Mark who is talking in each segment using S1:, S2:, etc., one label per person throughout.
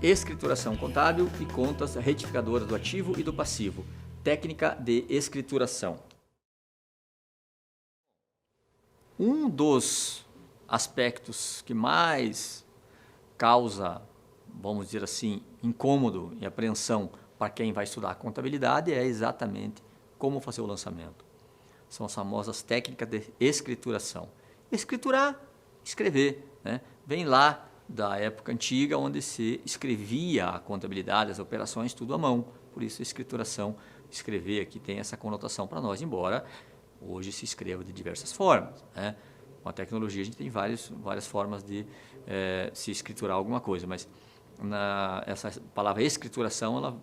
S1: Escrituração contábil e contas retificadoras do ativo e do passivo. Técnica de escrituração. Um dos aspectos que mais causa, vamos dizer assim, incômodo e apreensão para quem vai estudar contabilidade é exatamente como fazer o lançamento. São as famosas técnicas de escrituração. Escriturar, escrever, né? Vem lá da época antiga, onde se escrevia a contabilidade, as operações, tudo à mão. Por isso, a escrituração, escrever aqui tem essa conotação para nós, embora hoje se escreva de diversas formas, né? Com a tecnologia a gente tem várias formas de se escriturar alguma coisa, mas essa palavra escrituração, ela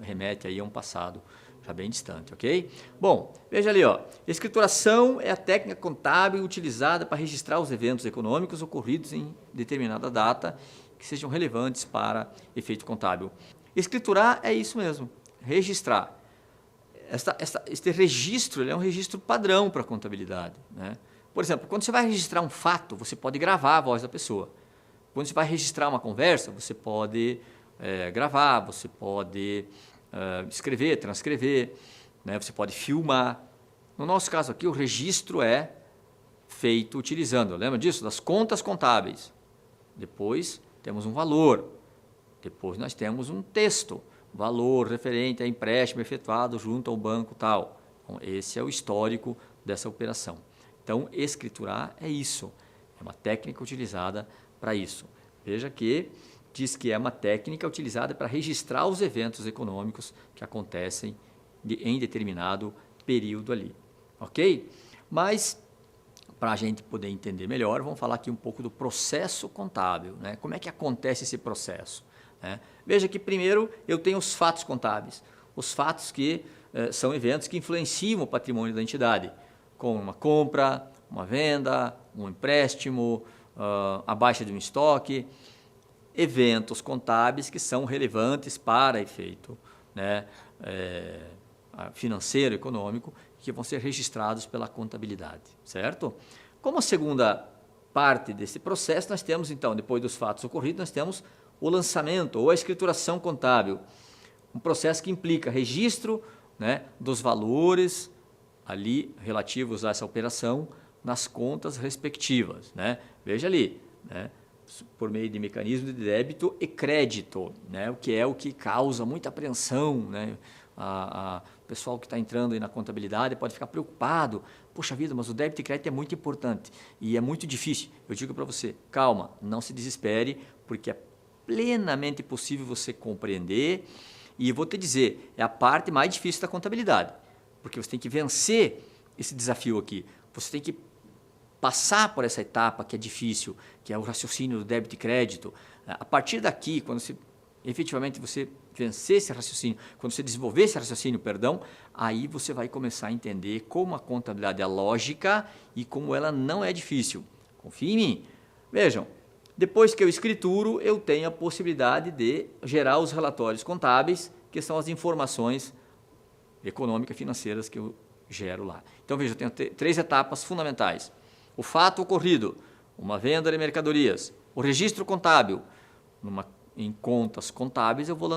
S1: remete aí a um passado já bem distante, ok? Bom, veja ali, ó, escrituração é a técnica contábil utilizada para registrar os eventos econômicos ocorridos em determinada data que sejam relevantes para efeito contábil. Escriturar é isso mesmo, registrar. Este registro é um registro padrão para a contabilidade, né? Por exemplo, quando você vai registrar um fato, você pode gravar a voz da pessoa. Quando você vai registrar uma conversa, você pode gravar, você pode escrever, transcrever, né? Você pode filmar. No nosso caso aqui, o registro é feito utilizando, lembra disso? Das contas contábeis. Depois temos um valor. Depois nós temos um texto. Valor referente a empréstimo efetuado junto ao banco tal. Então, esse é o histórico dessa operação. Então, escriturar é isso. É uma técnica utilizada para isso. Veja que diz que é uma técnica utilizada para registrar os eventos econômicos que acontecem em determinado período ali. Ok? Mas, para a gente poder entender melhor, vamos falar aqui um pouco do processo contábil, né? Como é que acontece esse processo, né? Veja que primeiro eu tenho os fatos contábeis. Os fatos que são eventos que influenciam o patrimônio da entidade, como uma compra, uma venda, um empréstimo, a baixa de um estoque. Eventos contábeis que são relevantes para efeito, né, financeiro, econômico, que vão ser registrados pela contabilidade, certo? Como segunda parte desse processo, nós temos então, depois dos fatos ocorridos, nós temos o lançamento ou a escrituração contábil, um processo que implica registro, né, dos valores ali relativos a essa operação nas contas respectivas, né? Veja ali, né, por meio de mecanismo de débito e crédito, né? O que causa muita apreensão, né? O pessoal que está entrando aí na contabilidade pode ficar preocupado. Poxa vida, mas o débito e crédito é muito importante e é muito difícil. Eu digo para você, calma, não se desespere, porque é plenamente possível você compreender. E eu vou te dizer, é a parte mais difícil da contabilidade, porque você tem que vencer esse desafio aqui. Você tem que passar por essa etapa que é difícil, que é o raciocínio do débito e crédito. A partir daqui, quando efetivamente você vencer esse raciocínio, quando você desenvolver esse raciocínio, perdão, aí você vai começar a entender como a contabilidade é lógica e como ela não é difícil. Confie em mim. Vejam, depois que eu escrituro, eu tenho a possibilidade de gerar os relatórios contábeis, que são as informações econômicas e financeiras que eu gero lá. Então, veja, eu tenho três etapas fundamentais. O fato ocorrido, uma venda de mercadorias, o registro contábil, em contas contábeis eu vou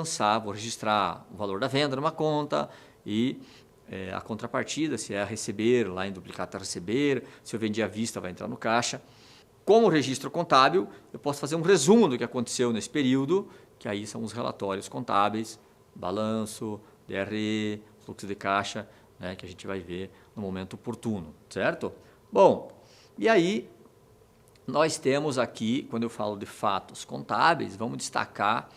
S1: registrar o valor da venda numa conta e a contrapartida, se é a receber, lá em duplicata a receber, se eu vendi à vista vai entrar no caixa. Com o registro contábil, eu posso fazer um resumo do que aconteceu nesse período, que aí são os relatórios contábeis, balanço, DRE, fluxo de caixa, né, que a gente vai ver no momento oportuno, certo? Bom, e aí nós temos aqui, quando eu falo de fatos contábeis, vamos destacar,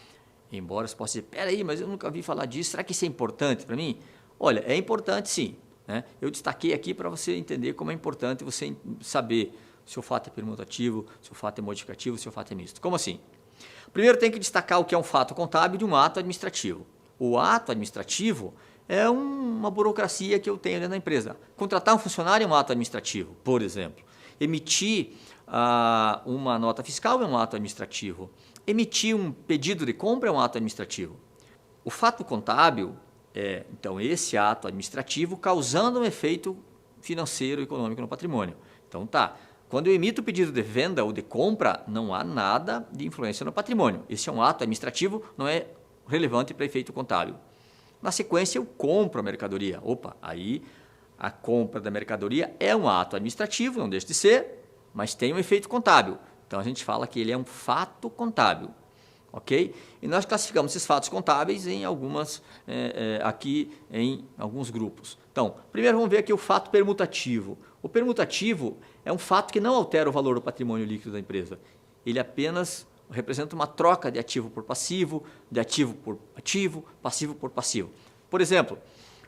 S1: embora você possa dizer, peraí, mas eu nunca ouvi falar disso, será que isso é importante para mim? Olha, é importante sim, né? Eu destaquei aqui para você entender como é importante você saber se o fato é permutativo, se o fato é modificativo, se o fato é misto. Como assim? Primeiro tem que destacar o que é um fato contábil de um ato administrativo. O ato administrativo é uma burocracia que eu tenho dentro da empresa. Contratar um funcionário é um ato administrativo, por exemplo. Emitir uma nota fiscal é um ato administrativo. Emitir um pedido de compra é um ato administrativo. O fato contábil é, então, esse ato administrativo causando um efeito financeiro e econômico no patrimônio. Então, tá, Quando eu emito o pedido de venda ou de compra, não há nada de influência no patrimônio. Esse é um ato administrativo, não é relevante para efeito contábil. Na sequência, eu compro a mercadoria. Opa, aí a compra da mercadoria é um ato administrativo, não deixa de ser, mas tem um efeito contábil. Então a gente fala que ele é um fato contábil. Ok? E nós classificamos esses fatos contábeis em aqui em alguns grupos. Então, primeiro vamos ver aqui o fato permutativo. O permutativo é um fato que não altera o valor do patrimônio líquido da empresa. Ele apenas representa uma troca de ativo por passivo, de ativo por ativo, passivo por passivo. Por exemplo,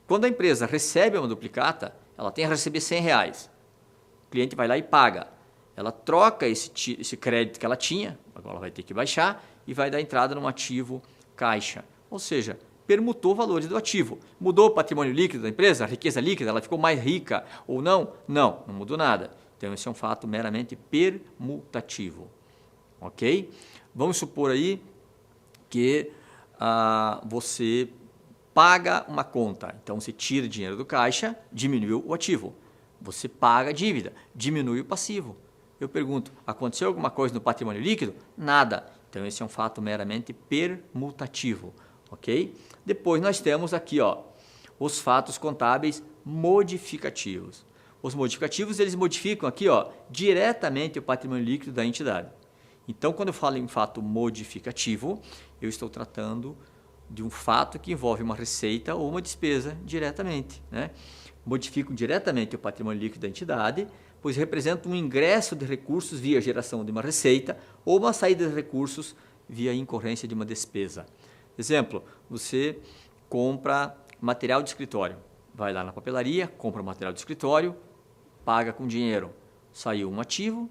S1: quando a empresa recebe uma duplicata, ela tem a receber R$100. O cliente vai lá e paga. Ela troca esse crédito que ela tinha, agora ela vai ter que baixar, e vai dar entrada num ativo caixa. Ou seja, permutou valores do ativo. Mudou o patrimônio líquido da empresa, a riqueza líquida, ela ficou mais rica ou não? Não, não mudou nada. Então esse é um fato meramente permutativo. Ok? Vamos supor aí que você paga uma conta. Então você tira dinheiro do caixa, diminuiu o ativo. Você paga a dívida, diminui o passivo. Eu pergunto, aconteceu alguma coisa no patrimônio líquido? Nada. Então esse é um fato meramente permutativo, ok? Depois nós temos aqui, os fatos contábeis modificativos. Os modificativos, eles modificam aqui, diretamente o patrimônio líquido da entidade. Então, quando eu falo em fato modificativo, eu estou tratando de um fato que envolve uma receita ou uma despesa diretamente, né? Modificam diretamente o patrimônio líquido da entidade, pois representa um ingresso de recursos via geração de uma receita ou uma saída de recursos via incorrência de uma despesa. Exemplo, você compra material de escritório, vai lá na papelaria, compra material de escritório, paga com dinheiro, saiu um ativo,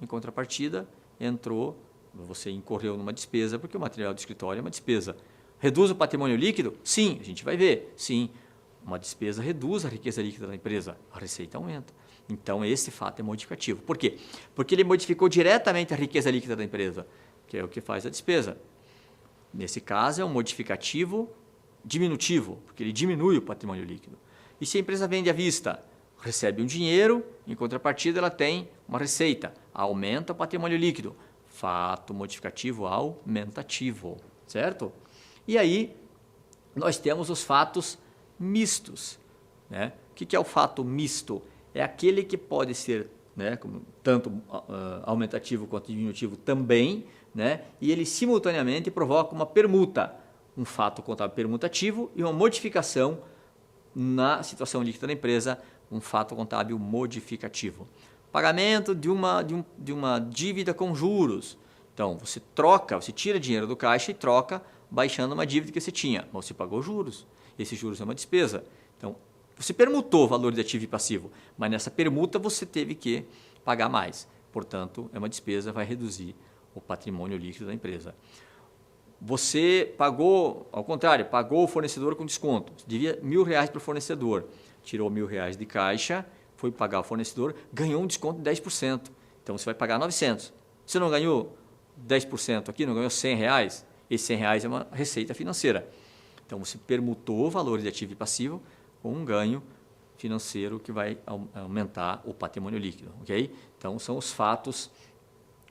S1: em contrapartida, você incorreu numa despesa, porque o material de escritório é uma despesa. Reduz o patrimônio líquido? Sim, a gente vai ver, sim. Uma despesa reduz a riqueza líquida da empresa, a receita aumenta. Então, esse fato é modificativo. Por quê? Porque ele modificou diretamente a riqueza líquida da empresa, que é o que faz a despesa. Nesse caso, é um modificativo diminutivo, porque ele diminui o patrimônio líquido. E se a empresa vende à vista, recebe um dinheiro, em contrapartida ela tem uma receita, aumenta o patrimônio líquido. Fato modificativo aumentativo, certo? E aí, nós temos os fatos mistos, né? O que é o fato misto? É aquele que pode ser, né, tanto aumentativo quanto diminutivo também, né, e ele simultaneamente provoca uma permuta, um fato contábil permutativo e uma modificação na situação líquida da empresa, um fato contábil modificativo. Pagamento de uma dívida com juros. Então, você tira dinheiro do caixa e troca baixando uma dívida que você tinha, mas você pagou juros. Esses juros é uma despesa. Então, você permutou o valor de ativo e passivo, mas nessa permuta você teve que pagar mais. Portanto, é uma despesa, vai reduzir o patrimônio líquido da empresa. Você pagou, ao contrário, pagou o fornecedor com desconto. Você devia R$1.000 para o fornecedor. Tirou R$1.000 de caixa, foi pagar o fornecedor, ganhou um desconto de 10%. Então, você vai pagar 900. Você não ganhou 10% aqui, não ganhou R$100? Esse R$100 é uma receita financeira. Então, você permutou o valor de ativo e passivo com um ganho financeiro que vai aumentar o patrimônio líquido, ok? Então, são os fatos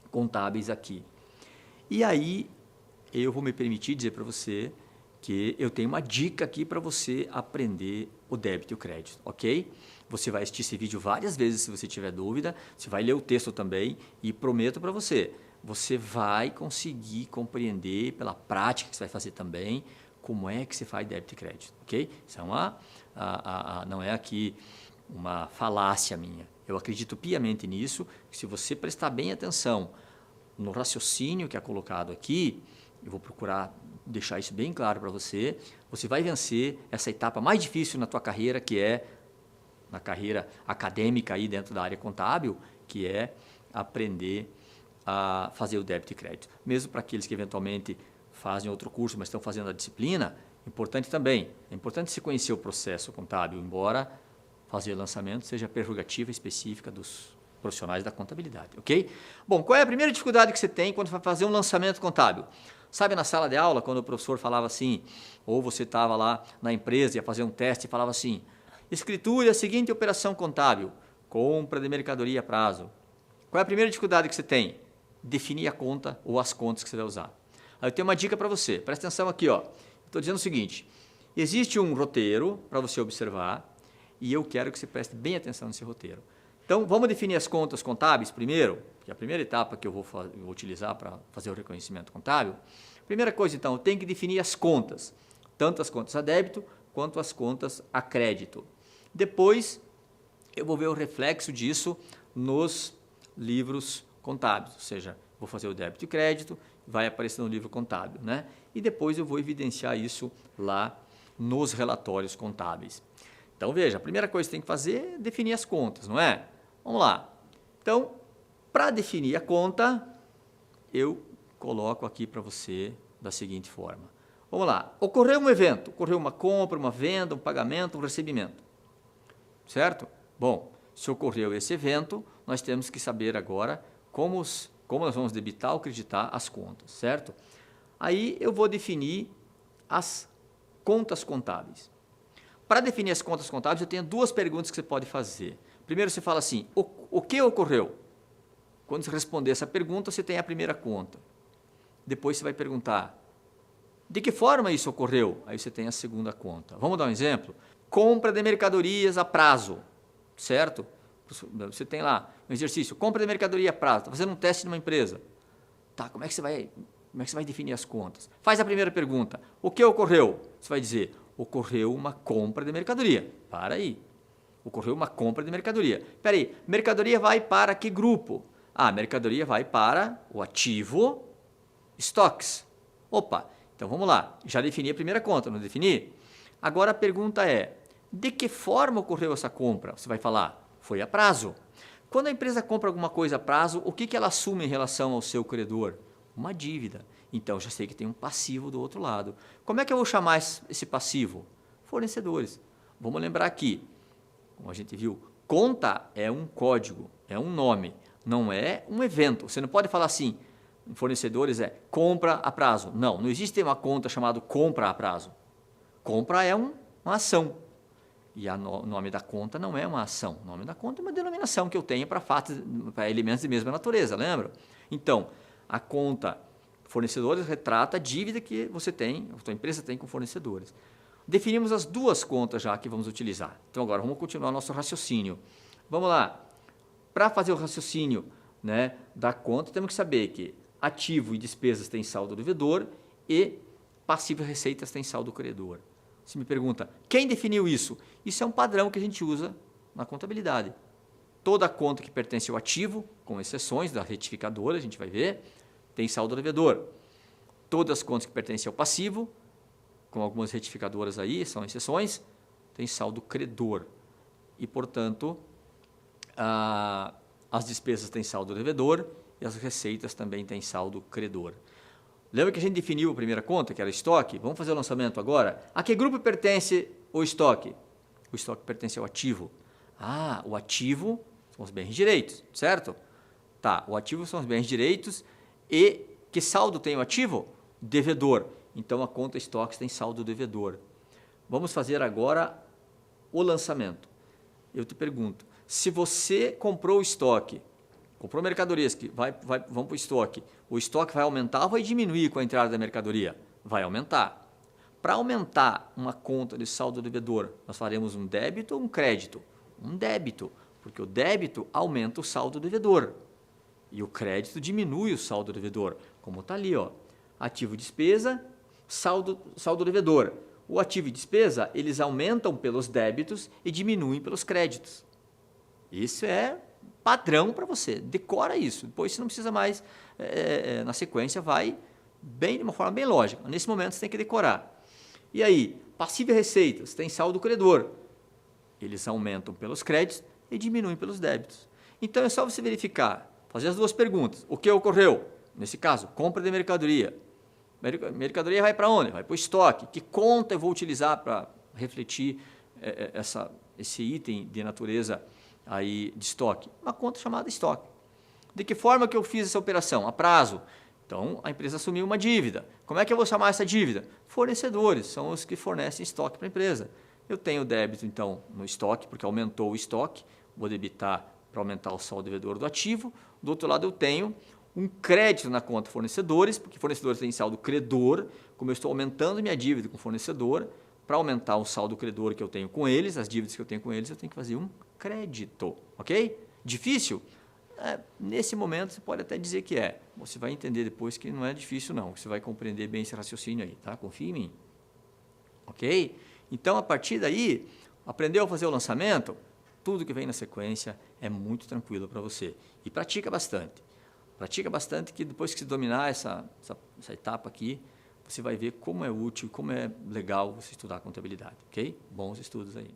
S1: contábeis aqui. E aí, eu vou me permitir dizer para você que eu tenho uma dica aqui para você aprender o débito e o crédito, ok? Você vai assistir esse vídeo várias vezes se você tiver dúvida, você vai ler o texto também e prometo para você, você vai conseguir compreender pela prática que você vai fazer também como é que se faz débito e crédito, ok? Isso é não é aqui uma falácia minha. Eu acredito piamente nisso, que se você prestar bem atenção no raciocínio que é colocado aqui, eu vou procurar deixar isso bem claro para você, você vai vencer essa etapa mais difícil na tua carreira, que é na carreira acadêmica aí dentro da área contábil, que é aprender a fazer o débito e crédito. Mesmo para aqueles que eventualmente fazem outro curso, mas estão fazendo a disciplina, importante também. É importante se conhecer o processo contábil, embora fazer lançamento seja prerrogativa específica dos profissionais da contabilidade, ok? Bom, qual é a primeira dificuldade que você tem quando vai fazer um lançamento contábil? Sabe na sala de aula, quando o professor falava assim, ou você estava lá na empresa, ia fazer um teste e falava assim, escriture a seguinte operação contábil, compra de mercadoria a prazo, Qual é a primeira dificuldade que você tem? Definir a conta ou as contas que você vai usar. Aí eu tenho uma dica para você. Presta atenção aqui, ó. Estou dizendo o seguinte: existe um roteiro para você observar e eu quero que você preste bem atenção nesse roteiro. Então, vamos definir as contas contábeis primeiro, que é a primeira etapa que eu vou utilizar para fazer o reconhecimento contábil. Primeira coisa, então, eu tenho que definir as contas, tanto as contas a débito quanto as contas a crédito. Depois, eu vou ver o reflexo disso nos livros contábeis, ou seja, vou fazer o débito e crédito, vai aparecer no livro contábil, né? E depois eu vou evidenciar isso lá nos relatórios contábeis. Então, veja, a primeira coisa que você tem que fazer é definir as contas, não é? Vamos lá. Então, para definir a conta, eu coloco aqui para você da seguinte forma. Vamos lá. Ocorreu um evento, ocorreu uma compra, uma venda, um pagamento, um recebimento. Certo? Bom, se ocorreu esse evento, nós temos que saber agora como nós vamos debitar ou creditar as contas, certo? Aí eu vou definir as contas contábeis. Para definir as contas contábeis, eu tenho duas perguntas que você pode fazer. Primeiro, você fala assim, o que ocorreu? Quando você responder essa pergunta, você tem a primeira conta. Depois você vai perguntar, de que forma isso ocorreu? Aí você tem a segunda conta. Vamos dar um exemplo? Compra de mercadorias a prazo, certo? Você tem lá um exercício, compra de mercadoria a prazo, está fazendo um teste numa empresa. Tá, como é que você vai definir as contas? Faz a primeira pergunta, o que ocorreu? Você vai dizer, ocorreu uma compra de mercadoria. Para aí. Ocorreu uma compra de mercadoria. Espera aí, mercadoria vai para que grupo? Ah, mercadoria vai para o ativo estoques. Opa, então vamos lá. Já defini a primeira conta, não defini? Agora a pergunta é, de que forma ocorreu essa compra? Você vai falar, foi a prazo. Quando a empresa compra alguma coisa a prazo, o que ela assume em relação ao seu credor? Uma dívida. Então, já sei que tem um passivo do outro lado. Como é que eu vou chamar esse passivo? Fornecedores. Vamos lembrar aqui, como a gente viu, conta é um código, é um nome, não é um evento. Você não pode falar assim, fornecedores é compra a prazo. Não, não existe uma conta chamada compra a prazo. Compra é uma ação. E o nome da conta não é uma ação. O nome da conta é uma denominação que eu tenho para fatos, para elementos de mesma natureza, lembra? Então, a conta fornecedores retrata a dívida que você tem, a sua empresa tem com fornecedores. Definimos as duas contas já que vamos utilizar. Então, agora vamos continuar nosso raciocínio. Vamos lá. Para fazer o raciocínio, né, da conta, temos que saber que ativo e despesas têm saldo devedor e passivo e receitas têm saldo credor. Você me pergunta, quem definiu isso? Isso é um padrão que a gente usa na contabilidade. Toda conta que pertence ao ativo, com exceções da retificadora, a gente vai ver, tem saldo devedor. Todas as contas que pertencem ao passivo, com algumas retificadoras aí, são exceções, tem saldo credor. E, portanto, as despesas têm saldo devedor e as receitas também têm saldo credor. Lembra que a gente definiu a primeira conta, que era estoque? Vamos fazer o lançamento agora? A que grupo pertence o estoque? O estoque pertence ao ativo. Ah, o ativo são os bens direitos, certo? Tá, o ativo são os bens direitos e que saldo tem o ativo? Devedor. Então, a conta estoques tem saldo devedor. Vamos fazer agora o lançamento. Eu te pergunto, se você comprou o estoque, comprou mercadorias que vão para o estoque vai aumentar ou vai diminuir com a entrada da mercadoria? Vai aumentar. Para aumentar uma conta de saldo devedor, nós faremos um débito ou um crédito? Um débito, porque o débito aumenta o saldo devedor e o crédito diminui o saldo devedor, como está ali, ó. Ativo e despesa, saldo devedor. O ativo e despesa, eles aumentam pelos débitos e diminuem pelos créditos. Isso é padrão para você, decora isso, depois você não precisa mais, na sequência vai de uma forma bem lógica, nesse momento você tem que decorar. E aí, passivo e receitas, tem saldo credor, eles aumentam pelos créditos e diminuem pelos débitos. Então é só você verificar, fazer as duas perguntas, o que ocorreu? Nesse caso, compra de mercadoria. Mercadoria vai para onde? Vai para o estoque. Que conta eu vou utilizar para refletir esse item de natureza aí de estoque? Uma conta chamada estoque. De que forma que eu fiz essa operação? A prazo. Então, a empresa assumiu uma dívida. Como é que eu vou chamar essa dívida? Fornecedores, são os que fornecem estoque para a empresa. Eu tenho débito, então, no estoque, porque aumentou o estoque, vou debitar para aumentar o saldo devedor do ativo. Do outro lado, eu tenho um crédito na conta fornecedores, porque fornecedores têm saldo credor. Como eu estou aumentando minha dívida com o fornecedor, para aumentar o saldo credor que eu tenho com eles, as dívidas que eu tenho com eles, eu tenho que fazer um crédito, ok? Difícil? Nesse momento, você pode até dizer que é. Você vai entender depois que não é difícil, não. Você vai compreender bem esse raciocínio aí, tá? Confia em mim. Ok? Então, a partir daí, aprendeu a fazer o lançamento? Tudo que vem na sequência é muito tranquilo para você. E pratica bastante. Pratica bastante que depois que você dominar essa etapa aqui, você vai ver como é útil, como é legal você estudar contabilidade, ok? Bons estudos aí.